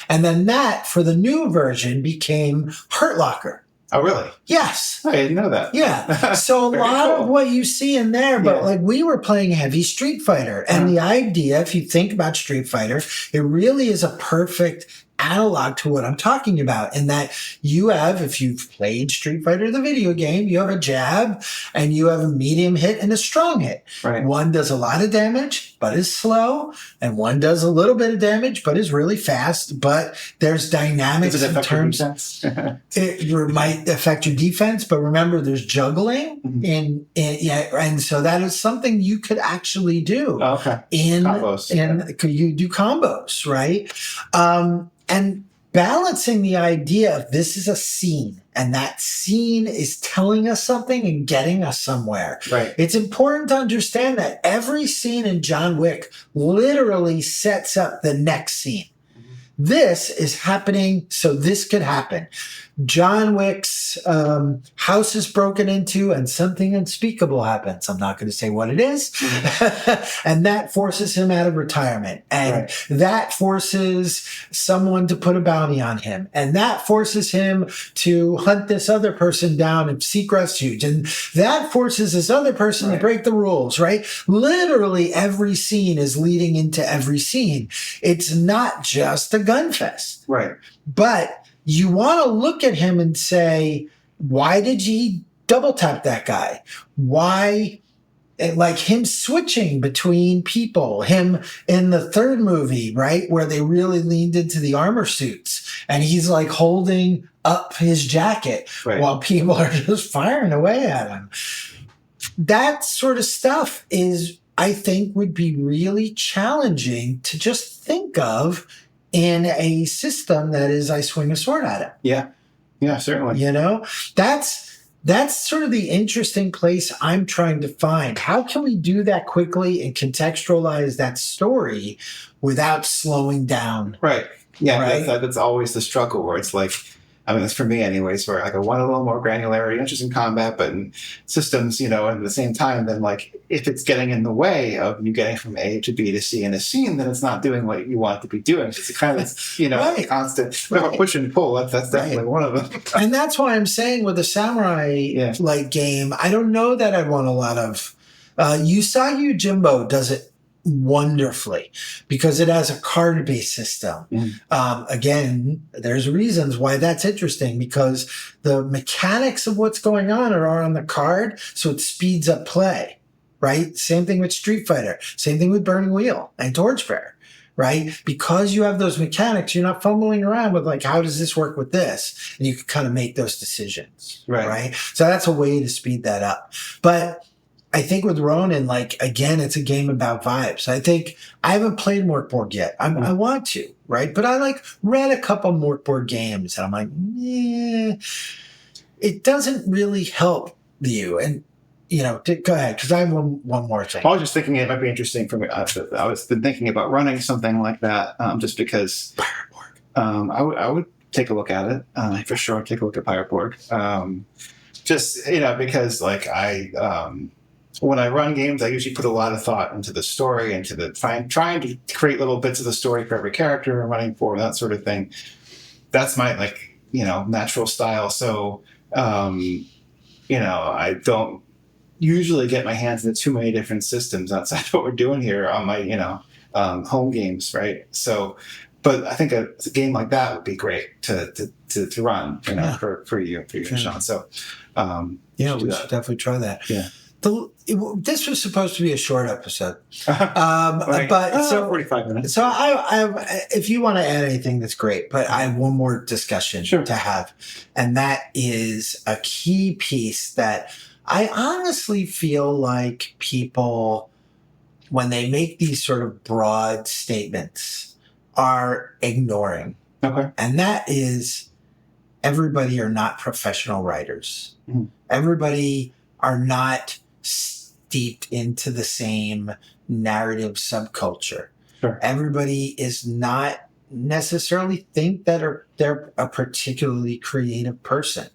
Speaker 2: And then that, for the new version, became Hurt Locker.
Speaker 3: Oh, really?
Speaker 2: Yes.
Speaker 3: I didn't know that.
Speaker 2: Yeah. So a lot of what you see in there, but like we were playing heavy Street Fighter. And the idea, if you think about Street Fighter, it really is a perfect analog to what I'm talking about, in that you have, if you've played Street Fighter, the video game, you have a jab and you have a medium hit and a strong hit. Right. One does a lot of damage, but is slow, and one does a little bit of damage, but is really fast. But there's dynamics in terms. It might affect your defense, but remember, there's juggling and so that is something you could actually do. In combos. You do combos, right? And balancing the idea of this is a scene, and that scene is telling us something and getting us somewhere. Right. It's important to understand that every scene in John Wick literally sets up the next scene. This is happening, so this could happen. John Wick's house is broken into and something unspeakable happens. I'm not going to say what it is. And that forces him out of retirement. And that forces someone to put a bounty on him. And that forces him to hunt this other person down and seek refuge. And that forces this other person to break the rules, right? Literally every scene is leading into every scene. It's not just a gun fest.
Speaker 3: Right.
Speaker 2: But you want to look at him and say, why did he double tap that guy? Why, like him switching between people, him in the third movie, right? Where they really leaned into the armor suits and he's like holding up his jacket while people are just firing away at him. That sort of stuff is, I think, would be really challenging to just think of in a system that is, I swing a sword at it.
Speaker 3: Yeah, certainly.
Speaker 2: You know, that's sort of the interesting place I'm trying to find. How can we do that quickly and contextualize that story without slowing down?
Speaker 3: Right. Yeah,
Speaker 2: right?
Speaker 3: That's always the struggle where it's like, I mean, that's for me anyways, where like I want a little more granularity, interest in combat, but in systems, and at the same time, then like if it's getting in the way of you getting from A to B to C in a scene, then it's not doing what you want it to be doing. It's kind of, constant push and pull. That's definitely one of them.
Speaker 2: And that's why I'm saying with a samurai like game, I don't know that I want a lot of. Usagi Yojimbo does it wonderfully because it has a card-based system. Again, there's reasons why that's interesting because the mechanics of what's going on are on the card, so it speeds up play, right? Same thing with Street Fighter. Same thing with Burning Wheel and Torchbearer, right? Because you have those mechanics, you're not fumbling around with like, how does this work with this? And you can kind of make those decisions, right? So that's a way to speed that up. But I think with Ronin, like, again, it's a game about vibes. I think I haven't played Morkborg yet. I want to, right? But I like read a couple Morkborg games and I'm like, it doesn't really help you. And, go ahead, because I have one more thing.
Speaker 3: I was just thinking it might be interesting for me. I was been thinking about running something like that just because I would take a look at it. For sure, take a look at Pyroborg. Because like when I run games, I usually put a lot of thought into the story, into the trying to create little bits of the story for every character I'm running for, that sort of thing. That's my natural style. So, I don't usually get my hands into too many different systems outside of what we're doing here on my, home games, right? So, but I think a game like that would be great to run, for you, Sean. So,
Speaker 2: we should definitely try that.
Speaker 3: Yeah.
Speaker 2: This was supposed to be a short episode,
Speaker 3: but 45 minutes.
Speaker 2: So I if you want to add anything, that's great. But I have one more discussion to have, and that is a key piece that I honestly feel like people, when they make these sort of broad statements, are ignoring.
Speaker 3: Okay,
Speaker 2: and that is everybody are not professional writers.
Speaker 3: Mm-hmm.
Speaker 2: Everybody are not steeped into the same narrative subculture.
Speaker 3: Sure.
Speaker 2: Everybody is not necessarily think that they're a particularly creative person.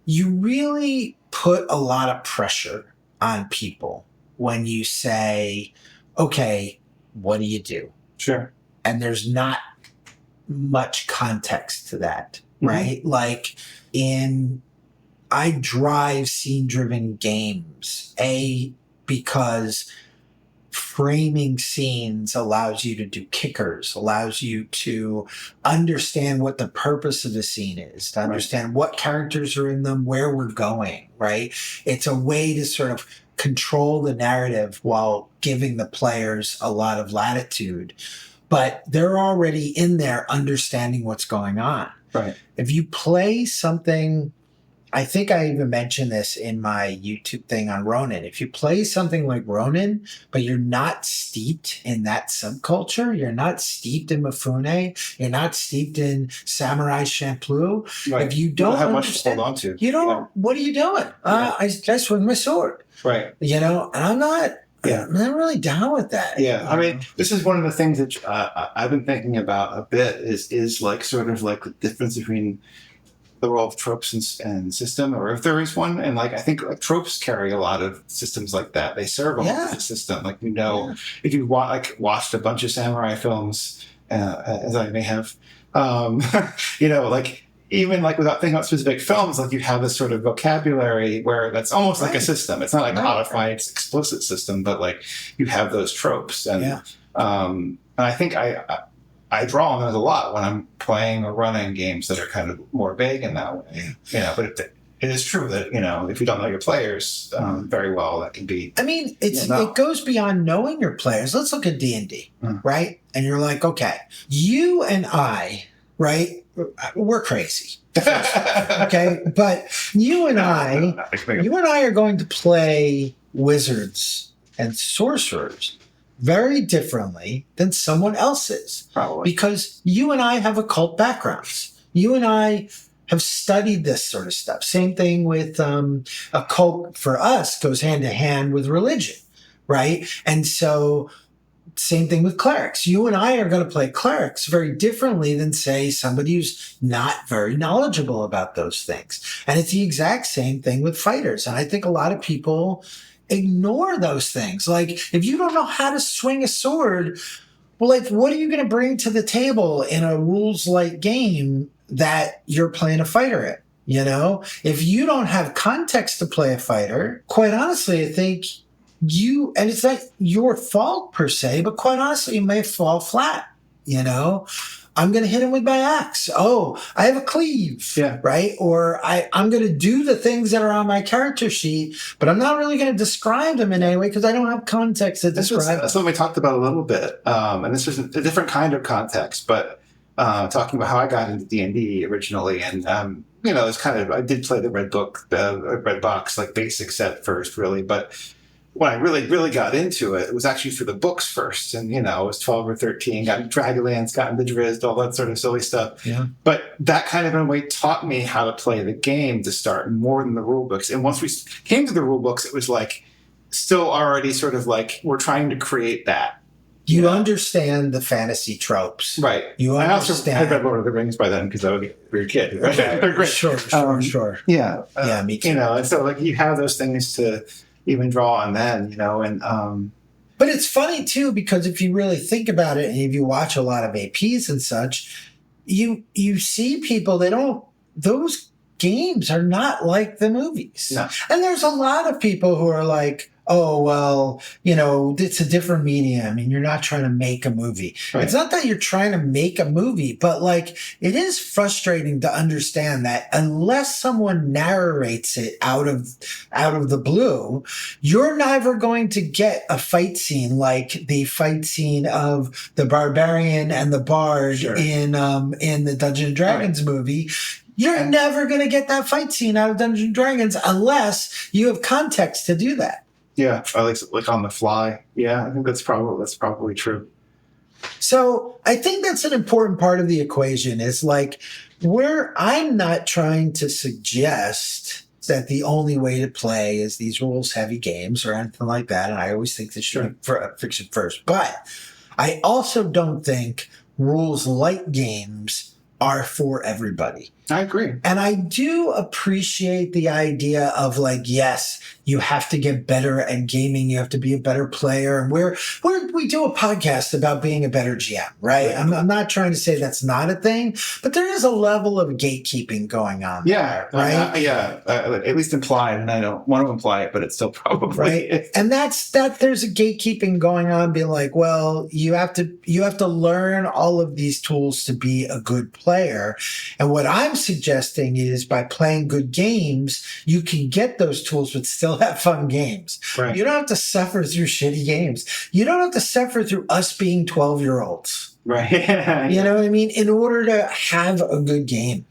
Speaker 2: You really put a lot of pressure on people when you say, okay, what do you do?
Speaker 3: Sure.
Speaker 2: And there's not much context to that, right? Mm-hmm. Like I drive scene-driven games, because framing scenes allows you to do kickers, allows you to understand what the purpose of the scene is, to understand what characters are in them, where we're going, right? It's a way to sort of control the narrative while giving the players a lot of latitude. But they're already in there understanding what's going on.
Speaker 3: Right.
Speaker 2: If you play something, I think I even mentioned this in my YouTube thing on Ronin. If you play something like Ronin, but you're not steeped in that subculture, you're not steeped in Mifune, you're not steeped in Samurai Champloo, if you don't
Speaker 3: have much to hold on to.
Speaker 2: You don't, what are you doing? I swing my sword.
Speaker 3: Right.
Speaker 2: And I'm not really down with that.
Speaker 3: Yeah. I mean, this is one of the things that I've been thinking about a bit is like sort of like the difference between the role of tropes and system, or if there is one. And like I think like tropes carry a lot of systems like that. They serve a lot of the system. Like if you watched a bunch of samurai films, as I may have, like even like without thinking about specific films, like you have this sort of vocabulary where that's almost like a system. It's not like codified, explicit system, but like you have those tropes. And and I think I draw on those a lot when I'm playing or running games that are kind of more vague in that way. But it is true that, if you don't know your players very well, that can be... I mean,
Speaker 2: it goes beyond knowing your players. Let's look at D&D, right? And you're like, okay, you and I, right? We're crazy. Okay? But you and I are going to play wizards and sorcerers very differently than someone else's.
Speaker 3: Probably.
Speaker 2: Because you and I have occult backgrounds. You and I have studied this sort of stuff. Same thing with occult for us goes hand in hand with religion, right? And so same thing with clerics. You and I are going to play clerics very differently than, say, somebody who's not very knowledgeable about those things. And it's the exact same thing with fighters. And I think a lot of people ignore those things. Like, if you don't know how to swing a sword, well, like, what are you going to bring to the table in a rules-light game that you're playing a fighter in? If you don't have context to play a fighter, quite honestly, I think and it's not your fault per se, but quite honestly, you may fall flat. I'm going to hit him with my axe. Oh, I have a cleave, right? Or I'm going to do the things that are on my character sheet, but I'm not really going to describe them in any way because I don't have context to describe them.
Speaker 3: That's something we talked about a little bit, and this is a different kind of context, but talking about how I got into D&D originally, and it's kind of, I did play the red box, like basic set first, really, but when I really, really got into it, it was actually through the books first. And, I was 12 or 13, got into Dragonlance, got into Drizzt, all that sort of silly stuff.
Speaker 2: Yeah.
Speaker 3: But that kind of in a way taught me how to play the game to start more than the rule books. And once we came to the rule books, it was like still already sort of like we're trying to create that.
Speaker 2: You understand the fantasy tropes.
Speaker 3: Right.
Speaker 2: You understand.
Speaker 3: I also had read Lord of the Rings by then because I was a weird kid. Right? They're great.
Speaker 2: Sure.
Speaker 3: Yeah.
Speaker 2: Me too.
Speaker 3: And so like you have those things to even draw on then, and
Speaker 2: but it's funny too, because if you really think about it and if you watch a lot of APs and such, you see people, those games are not like the movies.
Speaker 3: No.
Speaker 2: And there's a lot of people who are like, oh, well, it's a different medium and you're not trying to make a movie. Right. It's not that you're trying to make a movie, but like it is frustrating to understand that unless someone narrates it out of the blue, you're never going to get a fight scene like the fight scene of the barbarian and the bard in the Dungeons and Dragons movie. You're never going to get that fight scene out of Dungeons and Dragons unless you have context to do that.
Speaker 3: Yeah, or like on the fly. Yeah, I think that's probably true.
Speaker 2: So I think that's an important part of the equation is like I'm not trying to suggest that the only way to play is these rules heavy games or anything like that. And I always think this should be fiction first. But I also don't think rules light games are for everybody.
Speaker 3: I agree.
Speaker 2: And I do appreciate the idea of like, yes, you have to get better at gaming. You have to be a better player. And we do a podcast about being a better GM, right? I'm not trying to say that's not a thing, but there is a level of gatekeeping going on.
Speaker 3: Yeah.
Speaker 2: Right.
Speaker 3: At least implied. And I don't want to imply it, but it's still probably
Speaker 2: right. And that's there's a gatekeeping going on, being like, well, you have to learn all of these tools to be a good player. And what I'm suggesting is by playing good games, you can get those tools, but still have fun games.
Speaker 3: Right.
Speaker 2: You don't have to suffer through shitty games. You don't have to suffer through us being 12-year-olds.
Speaker 3: Right.
Speaker 2: You know what I mean? In order to have a good game.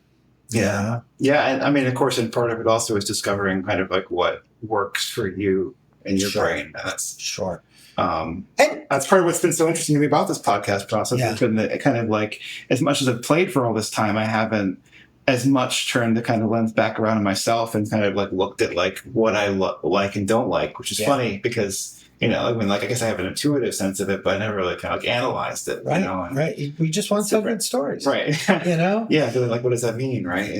Speaker 3: Yeah. Yeah. And I mean, of course, and part of it also is discovering kind of like what works for you and your brain. And that's
Speaker 2: sure.
Speaker 3: And that's part of what's been so interesting to me about this podcast process. Has been that kind of like, as much as I've played for all this time, I haven't as much turned the kind of lens back around on myself and kind of like looked at like what I like and don't like, which is funny because I mean, like, I guess I have an intuitive sense of it, but I never really kind of like analyzed it.
Speaker 2: Right,
Speaker 3: and,
Speaker 2: We just want to tell good stories.
Speaker 3: Right. Yeah. Like, what does that mean, right?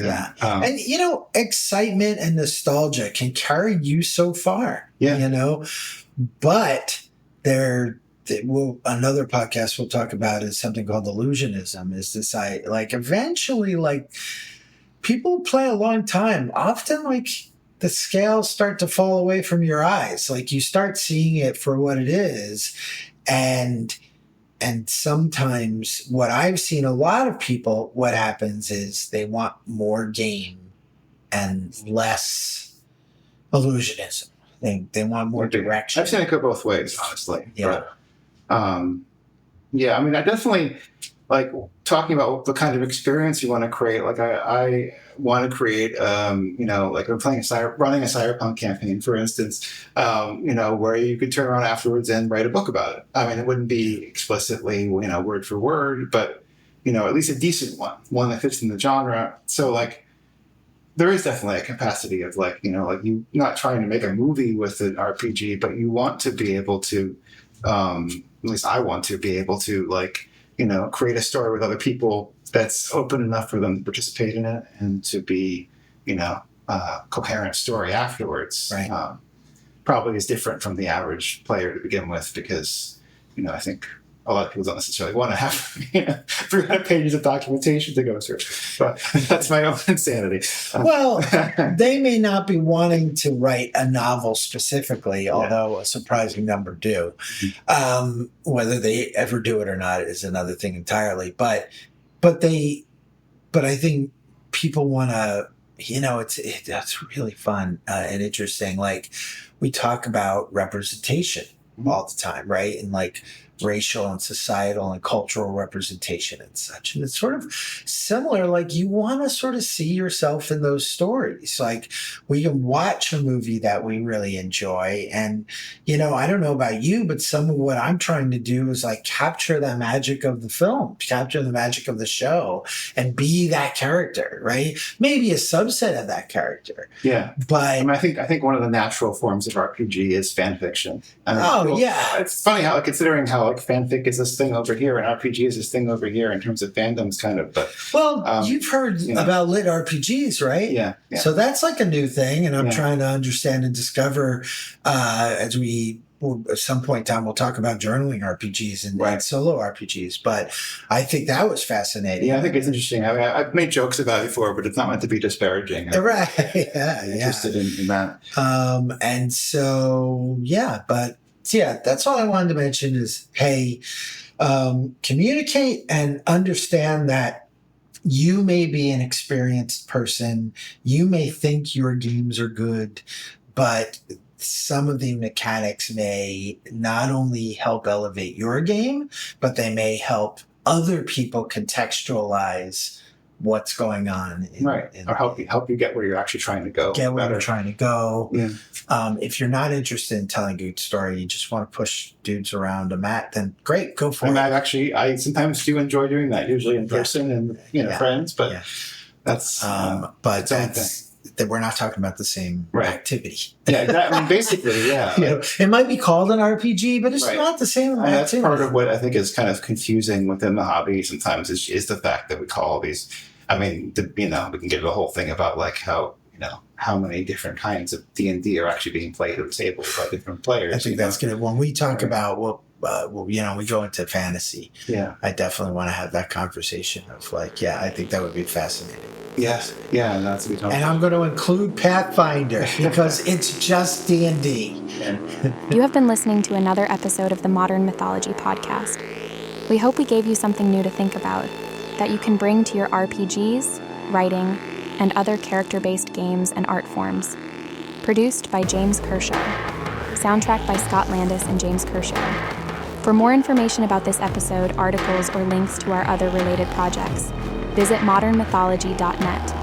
Speaker 2: And excitement and nostalgia can carry you so far.
Speaker 3: Yeah.
Speaker 2: But another podcast we'll talk about is something called illusionism. Is this eventually, like, people play a long time. Often, like, the scales start to fall away from your eyes. Like, you start seeing it for what it is. And sometimes what I've seen a lot of people, what happens is they want more game and less illusionism. They want more direction.
Speaker 3: I've seen it go both ways, honestly.
Speaker 2: Yeah.
Speaker 3: But, I mean, I definitely like talking about the kind of experience you want to create. Like, I want to create, like I'm running a cyberpunk campaign, for instance, where you could turn around afterwards and write a book about it. I mean, it wouldn't be explicitly, word for word, but, at least a decent one that fits in the genre. So, like, there is definitely a capacity of, like, you not trying to make a movie with an RPG, but you want to be able to, at least I want to be able to, like, create a story with other people that's open enough for them to participate in it and to be, a coherent story afterwards.
Speaker 2: Right.
Speaker 3: Probably is different from the average player to begin with, because, I think a lot of people don't necessarily want to have 300 pages of documentation to go through. But that's my own insanity.
Speaker 2: Well, they may not be wanting to write a novel specifically, although a surprising number do. Whether they ever do it or not is another thing entirely. But I think people want to, that's really fun and interesting. Like, we talk about representation all the time, right? And, like, racial and societal and cultural representation and such. And it's sort of similar. Like, you want to sort of see yourself in those stories. Like, we can watch a movie that we really enjoy. And, I don't know about you, but some of what I'm trying to do is, like, capture the magic of the film, capture the magic of the show, and be that character, right? Maybe a subset of that character.
Speaker 3: Yeah.
Speaker 2: But
Speaker 3: I mean, I think one of the natural forms of RPG is fan fiction. It's funny how, considering how, like, fanfic is this thing over here and RPG is this thing over here in terms of fandoms, kind of. But
Speaker 2: you've heard about LitRPGs, right?
Speaker 3: Yeah.
Speaker 2: So that's like a new thing, and I'm trying to understand and discover as we. At some point in time, we'll talk about journaling RPGs and solo RPGs, but I think that was fascinating.
Speaker 3: Yeah, I think it's interesting. I mean, I've made jokes about it before, but it's not meant to be disparaging.
Speaker 2: Right.
Speaker 3: Interested in that.
Speaker 2: And so, that's all I wanted to mention is, hey, communicate and understand that you may be an experienced person. You may think your games are good, but some of the mechanics may not only help elevate your game, but they may help other people contextualize what's going on.
Speaker 3: Or help you get where you're actually trying to go.
Speaker 2: Yeah. If you're not interested in telling a good story, you just want to push dudes around a mat, then great, go for it.
Speaker 3: I sometimes do enjoy doing that, usually in person and friends, but that's
Speaker 2: that we're not talking about the same activity.
Speaker 3: Yeah, exactly. I mean, basically, yeah.
Speaker 2: It might be called an RPG, but it's not the same activity.
Speaker 3: That's part of what I think is kind of confusing within the hobby sometimes is the fact that we call these, I mean, we can get into the whole thing about, like, how many different kinds of D&D are actually being played at the table by different players.
Speaker 2: I think that's good. When we talk about, we go into fantasy.
Speaker 3: Yeah.
Speaker 2: I definitely want to have that conversation of, like, I think that would be fascinating.
Speaker 3: Yes. Yeah. That's what we talk about.
Speaker 2: And I'm going to include Pathfinder because it's just D&D.
Speaker 1: You have been listening to another episode of the Modern Mythology Podcast. We hope we gave you something new to think about that you can bring to your RPGs, writing, and other character-based games and art forms. Produced by James Kershaw. Soundtrack by Scott Landis and James Kershaw. For more information about this episode, articles, or links to our other related projects, visit modernmythology.net.